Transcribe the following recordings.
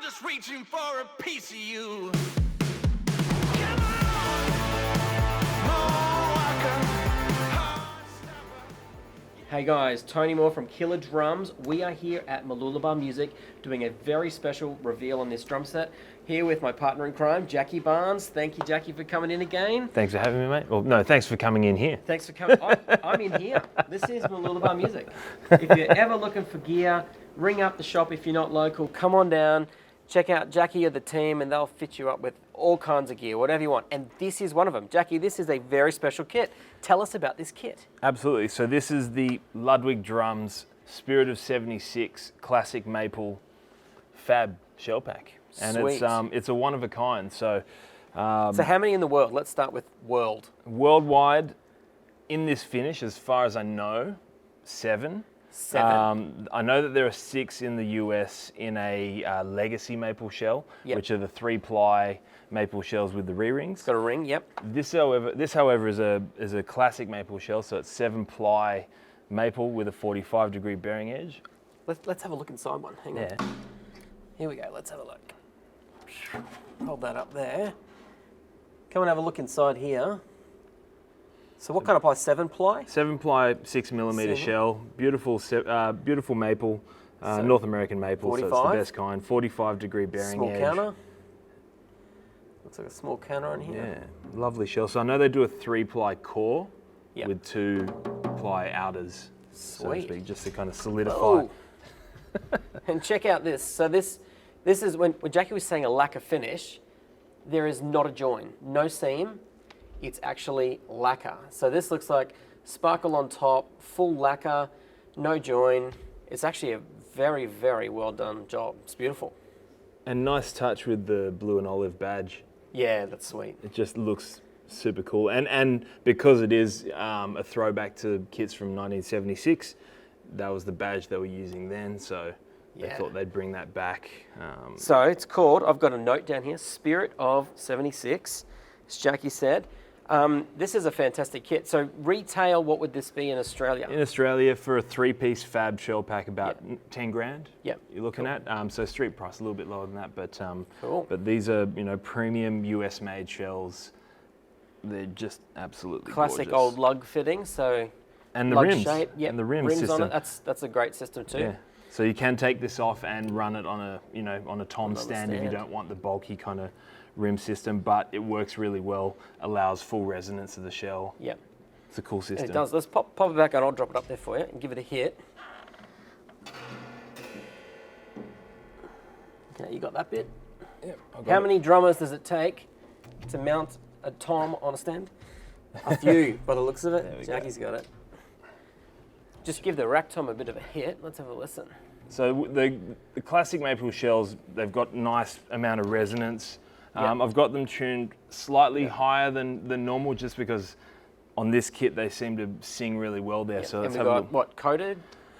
just reaching for a piece of you. Hey guys, Tony Moore from Killer Drums. We are here at Mooloolaba Music doing a very special reveal on this drum set. Here with my partner in crime, Jackie Barnes. Thank you, Jackie, for coming in again. Thanks for having me, mate. Well, no, thanks for coming in here. Thanks for coming. I'm in here. This is Mooloolaba Music. If you're ever looking for gear, ring up the shop if you're not local. Come on down, check out Jackie or the team, and they'll fit you up with all kinds of gear, whatever you want. And this is one of them. Jackie, this is a very special kit. Tell us about this kit. Absolutely. So this is the Ludwig Drums Spirit of 76 Classic Maple Fab Shell Pack. And Sweet. it's a one of a kind. So So how many in the world? Let's start with world. worldwide, in this finish, as far as I know, 7. 7. I know that there are 6 in the US in a legacy maple shell, Yep. which are the 3-ply maple shells with the re-rings. Got a ring, yep. This, however, is a classic maple shell, so it's 7-ply maple with a 45-degree bearing edge. Let's have a look inside one. Hang on. Yeah. Here we go. Let's have a look. Hold that up there. Come and have a look inside here. So what kind of ply? 7-ply? 7-ply, 6mm 7. shell, beautiful maple, North American maple, 45? so it's the best kind. 45-degree bearing Small edge. counter. Looks like a small counter on here. Yeah, lovely shell. So I know they do a 3-ply core Yep. with 2-ply outers, so to Sweet. speak, just to kind of solidify. Oh. And check out this. So this is when Jackie was saying a lacquer finish, there is not a join, no seam. It's actually lacquer. So this looks like sparkle on top, full lacquer, no join. It's actually a very, very well done job. It's beautiful. And nice touch with the blue and olive badge. Yeah, that's sweet. It just looks super cool. And because it is a throwback to kits from 1976, that was the badge they were using then. So they Yeah. thought they'd bring that back. So it's called, I've got a note down here, Spirit of 76, as Jackie said. This is a fantastic kit. So retail, what would this be in Australia? In Australia, for a 3-piece fab shell pack, about 10 grand. Yep. You're looking at. So street price a little bit lower than that, but Cool. but these are premium US made shells. They're just absolutely Classic gorgeous. old lug fitting, so And the lug rims. shape. Yep. And the rim rims system. on it. That's a great system too. Yeah. So you can take this off and run it on a tom stand if you stand. don't want the bulky kind of rim system, but it works really well, allows full resonance of the shell. Yep. It's a cool system. It does. Let's pop it back and I'll drop it up there for you and give it a hit. Okay, you got that bit? Yep, How many drummers does it take to mount a tom on a stand? A few, by the looks of it. Jackie's got it. Just give the rack tom a bit of a hit. Let's have a listen. So the classic maple shells, they've got nice amount of resonance. Yep. I've got them tuned slightly higher than normal, just because on this kit they seem to sing really well there. So And let's we have a got look. what, coated?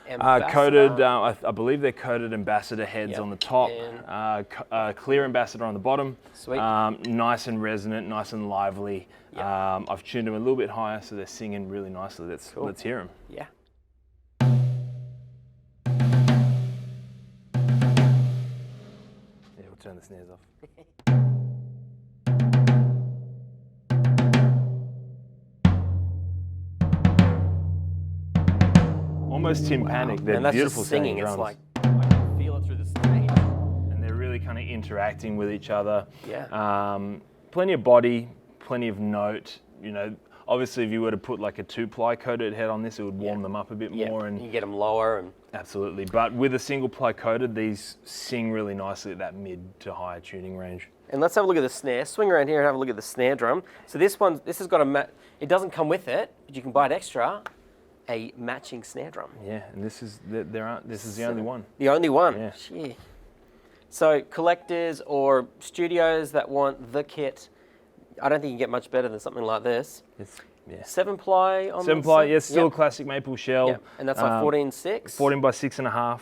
Coated, I believe they're coated ambassador heads Yep. on the top, And- clear ambassador on the bottom. Sweet. Nice and resonant, nice and lively. Yep. I've tuned them a little bit higher, so they're singing really nicely. Cool. Let's hear them. Yeah. Yeah, we'll turn the snares off. Almost tympanic. They're And that's beautiful just singing. sounding It's drums. like, I can feel it through the stage. And they're really kind of interacting with each other. Yeah. Plenty of body, plenty of note. Obviously, if you were to put like a 2-ply coated head on this, it would warm them up a bit more. And you get them lower and absolutely. But with a 1-ply coated, these sing really nicely at that mid to high tuning range. And let's have a look at the snare. Swing around here and have a look at the snare drum. So this has got it doesn't come with it, but you can buy it extra, a matching snare drum. Yeah, and this is the only one. The only one. Yeah. Gee. So collectors or studios that want the kit, I don't think you get much better than something like this. It's 7-ply on 7-ply, the yes, still a classic maple shell. Yep. And that's like 14.6. 14 by 6.5.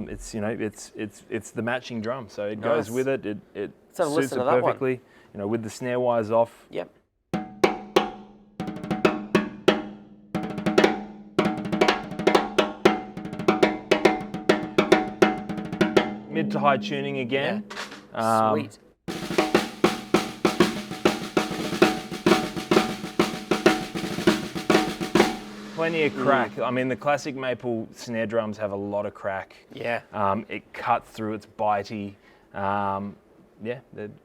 6.5. It's the matching drum, so it goes Nice. with it. It have a suits listen it to that one. perfectly. With the snare wires off. Yep. Mid mid to high tuning again. Sweet. Plenty of crack. I mean, the classic maple snare drums have a lot of crack. Yeah. It cuts through, it's bitey. Yeah,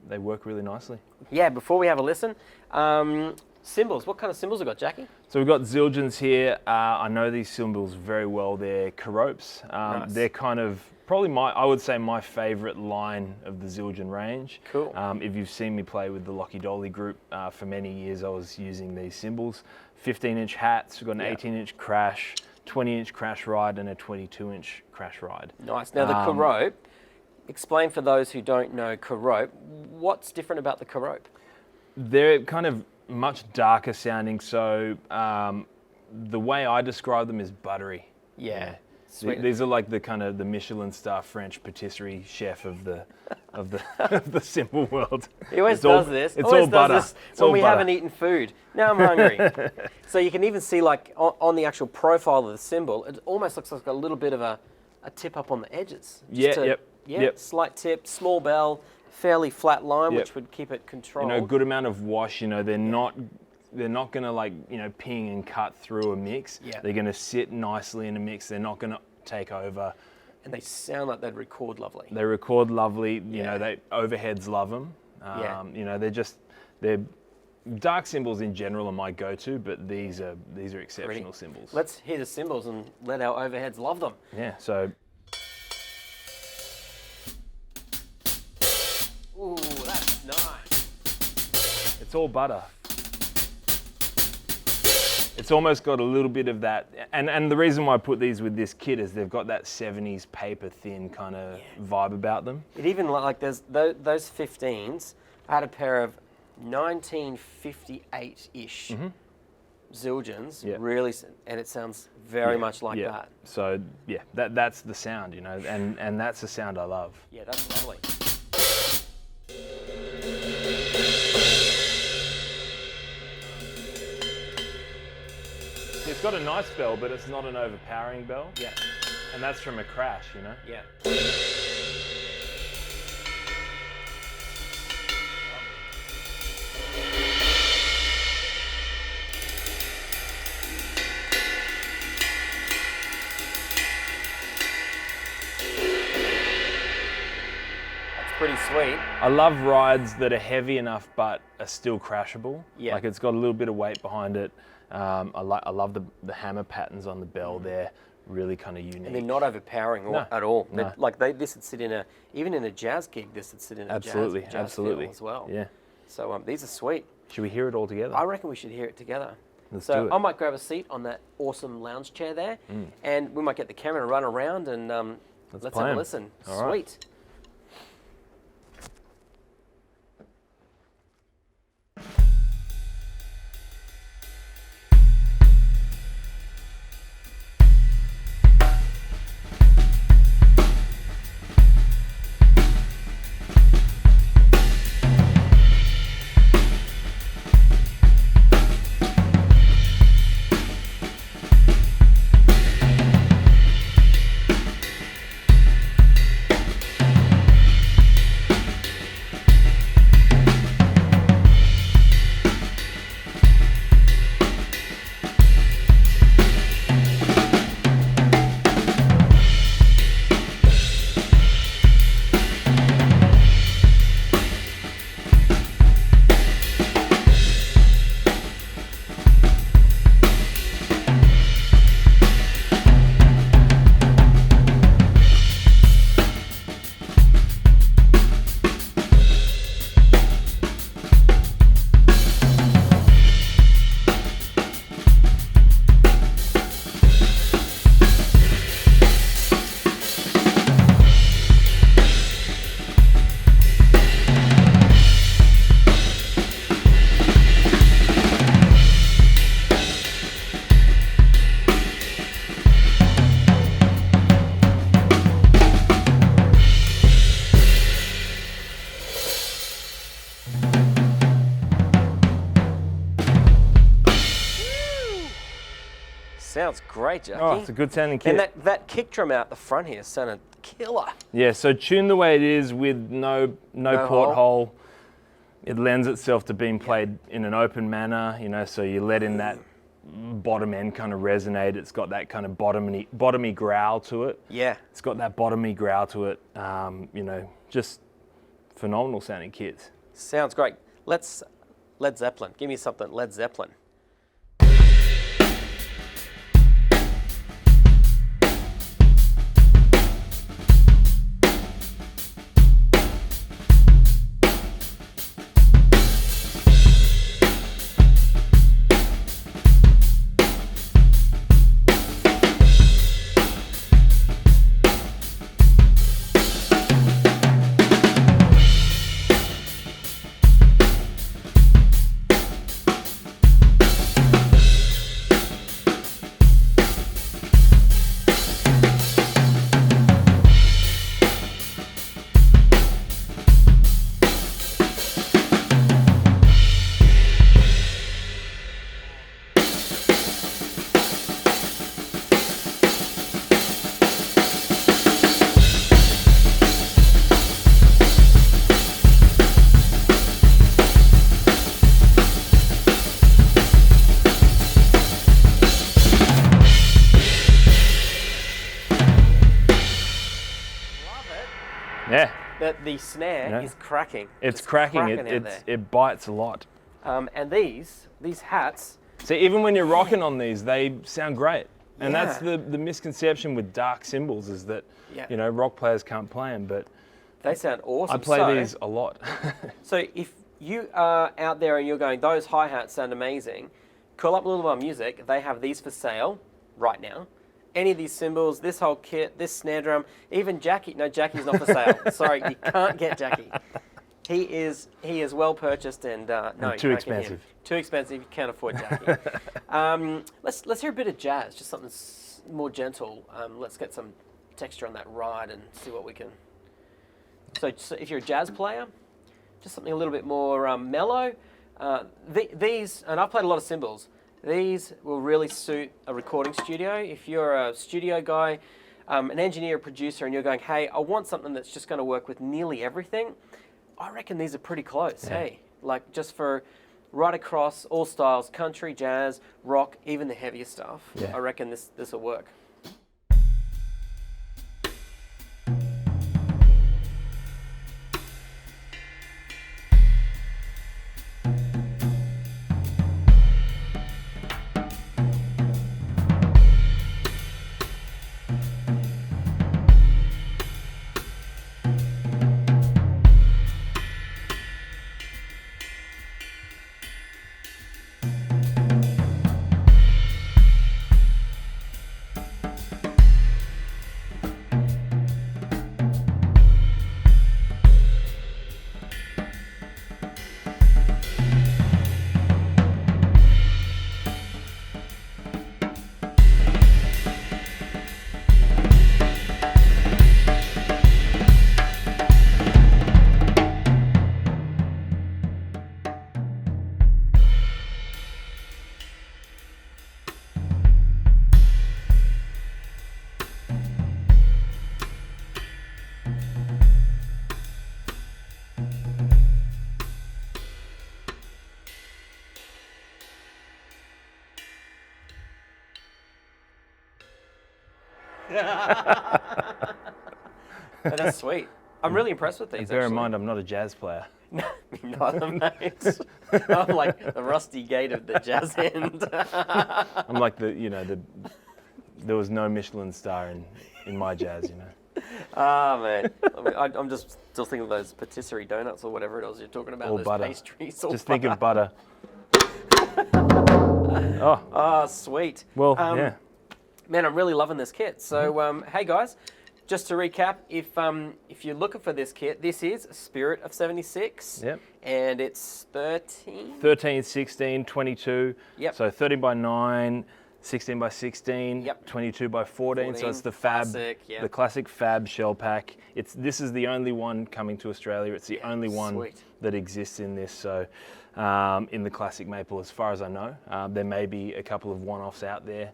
they work really nicely. Yeah, before we have a listen, cymbals. What kind of cymbals have we got, Jackie? So we've got Zildjians here. I know these cymbals very well. They're Keropes. Nice. They're kind of probably I would say my favourite line of the Zildjian range. Cool. If you've seen me play with the Lockie Dolly group for many years, I was using these cymbals. 15-inch hats. We've got an 18-inch crash, 20-inch crash ride, and a 22-inch crash ride. Nice. Now the Kerope. Explain for those who don't know Kerope. What's different about the Kerope? They're kind of much darker sounding, so the way I describe them is buttery. Yeah. Sweet. These are like the kind of the Michelin star French patisserie chef of the of the cymbal world. He always does this. It's always all butter. Does this when we haven't eaten food. Now I'm hungry. So you can even see like on the actual profile of the cymbal, it almost looks like a little bit of a tip up on the edges. Yep. Slight tip, small bell, fairly flat line, which would keep it controlled. You know, good amount of wash. You know, they're not going to like, you know, ping and cut through a mix. Yeah. They're going to sit nicely in a mix. They're not going to take over. And they sound like they'd record lovely. They record lovely. You know, overheads love them. You know, they're dark cymbals in general are my go-to, but these are exceptional cymbals. Let's hear the cymbals and let our overheads love them. Yeah. So. Ooh, that's nice. It's all butter. It's almost got a little bit of that, and the reason why I put these with this kit is they've got that 70s paper thin kind of vibe about them. It even like there's those 15s. I had a pair of 1958-ish Zildjians, really, and it sounds very much like that. So yeah, that's the sound, you know, and that's the sound I love. Yeah, that's lovely. It's got a nice bell, but it's not an overpowering bell. Yeah. And that's from a crash, you know? Yeah. Pretty sweet. I love rides that are heavy enough but are still crashable. Yeah. Like it's got a little bit of weight behind it. I love the hammer patterns on the bell. They're really kind of unique. And they're not overpowering at all. No. Like this would sit in even in a jazz gig. This would sit in a jazz feel as well. Yeah. So these are sweet. Should we hear it all together? I reckon we should hear it together. Let's do it. I might grab a seat on that awesome lounge chair there, and we might get the camera to run around and let's have a listen. All Sweet. right. Sounds great, Jackie. Oh, it's a good sounding kit. And that kick drum out the front here sounded killer. Yeah, so tuned the way it is with no porthole, it lends itself to being played in an open manner, you know, so you let in that bottom end kind of resonate. It's got that kind of bottomy growl to it. Yeah. It's got that bottomy growl to it. You know, just phenomenal sounding kits. Sounds great. Let's Led Zeppelin. Give me something Led Zeppelin. Yeah. The snare is cracking. It's cracking. It bites a lot. And these hats. So even when you're rocking on these, they sound great. And that's the misconception with dark cymbals is that, you know, rock players can't play them, but they sound awesome. I play these a lot. So if you are out there and you're going, those hi-hats sound amazing, call up Mooloolaba Music. They have these for sale right now. Any of these cymbals, this whole kit, this snare drum, even Jackie. No, Jackie's not for sale. Sorry, you can't get Jackie. He is well purchased and no, too expensive. Too expensive. You can't afford Jackie. Let's hear a bit of jazz, just something more gentle. Let's get some texture on that ride and see what we can. So if you're a jazz player, just something a little bit more mellow. These, and I've played a lot of cymbals. These will really suit a recording studio. If you're a studio guy, an engineer, producer, and you're going, hey, I want something that's just going to work with nearly everything, I reckon these are pretty close, hey? Like just for right across all styles, country, jazz, rock, even the heavier stuff. I reckon this will work. That's sweet. I'm really impressed with these. Bear in mind, I'm not a jazz player. Neither, mate. I'm like the rusty gate of the jazz end. I'm like there was no Michelin star in my jazz, you know. Ah, man. I'm just still thinking of those patisserie donuts or whatever it was you're talking about. Or those butter. Pastries. Just think of butter. Sweet. Well, Man, I'm really loving this kit. So, hey guys, just to recap, if you're looking for this kit, this is Spirit of 76. Yep. And it's 13? 13, 16, 22. Yep. So 30 by 9, 16 by 16, Yep. 22 by 14. So it's the fab, classic, the classic fab shell pack. This is the only one coming to Australia. It's the only one that exists in this. So in the classic maple, as far as I know, there may be a couple of one-offs out there,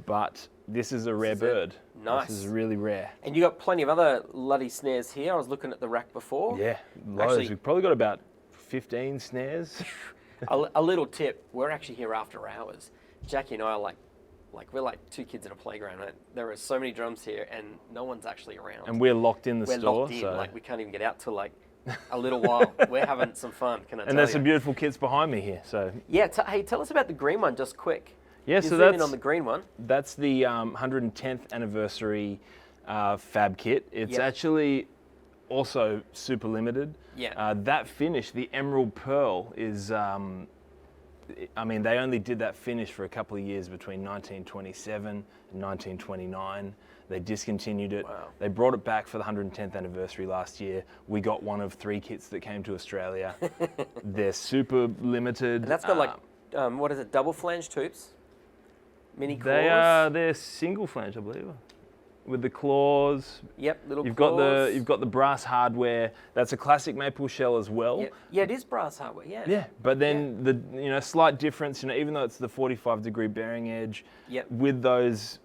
but this is a rare This is it. bird. Nice. This is really rare. And you got plenty of other Luddy snares here. I was looking at the rack before. Yeah, loads. Actually- We've probably got about 15 snares. A little tip, we're actually here after hours. Jackie and I are like we're like two kids in a playground. Right? There are so many drums here and no one's actually around. And we're locked in the we're store. locked in, so. like we can't even get out till like a little while. We're having some fun, can I tell And there's you? some beautiful kits behind me here. So Yeah, hey, tell us about the green one just quick. yeah, You so zoom in that's on the green one. That's the 110th anniversary fab kit. It's Yep. actually also super limited. Yeah. That finish, the Emerald Pearl, is, I mean, they only did that finish for a couple of years between 1927 and 1929. They discontinued it. Wow. They brought it back for the 110th anniversary last year. We got one of 3 kits that came to Australia. They're super limited. And that's got like, what is it, double flange tubes? Mini claws? They're single flange, I believe, with the claws. Yep, little You've claws. got the brass hardware. That's a classic maple shell as well. Yeah, it is brass hardware, yeah. Yeah, but then the slight difference, even though it's the 45-degree bearing edge, Yep. with those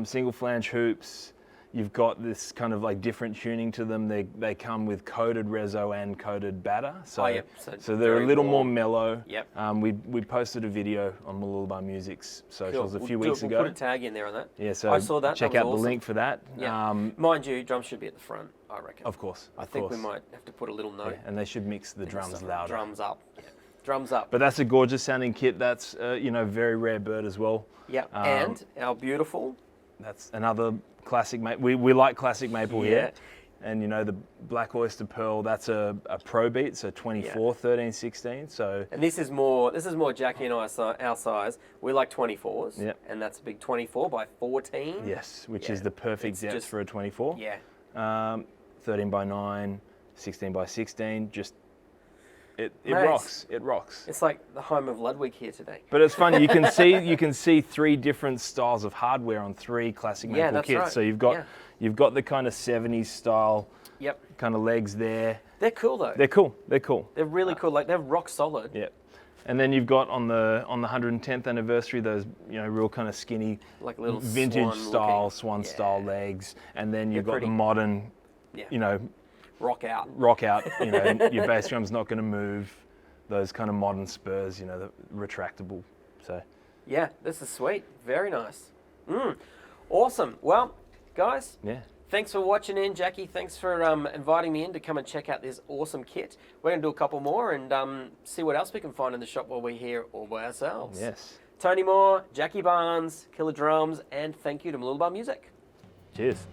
single flange hoops, you've got this kind of like different tuning to them. They come with coated reso and coated batter, so yep. so they're very a little more warm. mellow. Yep. We posted a video on Mooloolaba Music's socials Cool. a few We'll weeks We'll ago. put a tag in there on that. Yeah, so I saw that. check That out was the awesome. link for that. Yeah. Mind you, drums should be at the front, I reckon. Of course. I think we might have to put a little note. And they should mix the drums louder. Drums up. Yeah. Drums up. But that's a gorgeous sounding kit. That's very rare bird as well. Yeah. And our beautiful. That's another classic maple. We like classic maple Yeah. here. And the Black Oyster Pearl, that's a Pro Beat, so 24, 13, 16. So And this is more Jackie and I, our size. We like 24s. Yep. And that's a big 24 by 14. yes, which Yeah. is the perfect It's depth just- for a 24. Yeah. 13 by 9, 16 by 16. Just it Nice. rocks. It rocks. It's like the home of Ludwig here today. But it's fun. You can see 3 different styles of hardware on 3 classic maple that's kits. right. So you've got the kind of 70s style Yep. kind of legs there. They're cool though. They're cool. They're cool. They're really cool. Like they're rock solid. Yeah. And then you've got on the 110th anniversary those real kind of skinny Like little vintage swan swan looking. style Yeah. legs, and then you've They're got the pretty. modern Yeah. Rock out. rock out. Your bass drum's not going to move. Those kind of modern spurs, the retractable. So Yeah, this is sweet. Very nice. Awesome. Well, guys, yeah. thanks for watching in. Jackie, thanks for inviting me in to come and check out this awesome kit. We're going to do a couple more and see what else we can find in the shop while we're here all by ourselves. Yes. Tony Moore, Jackie Barnes, Killer Drums, and thank you to Mooloolaba Music. Cheers.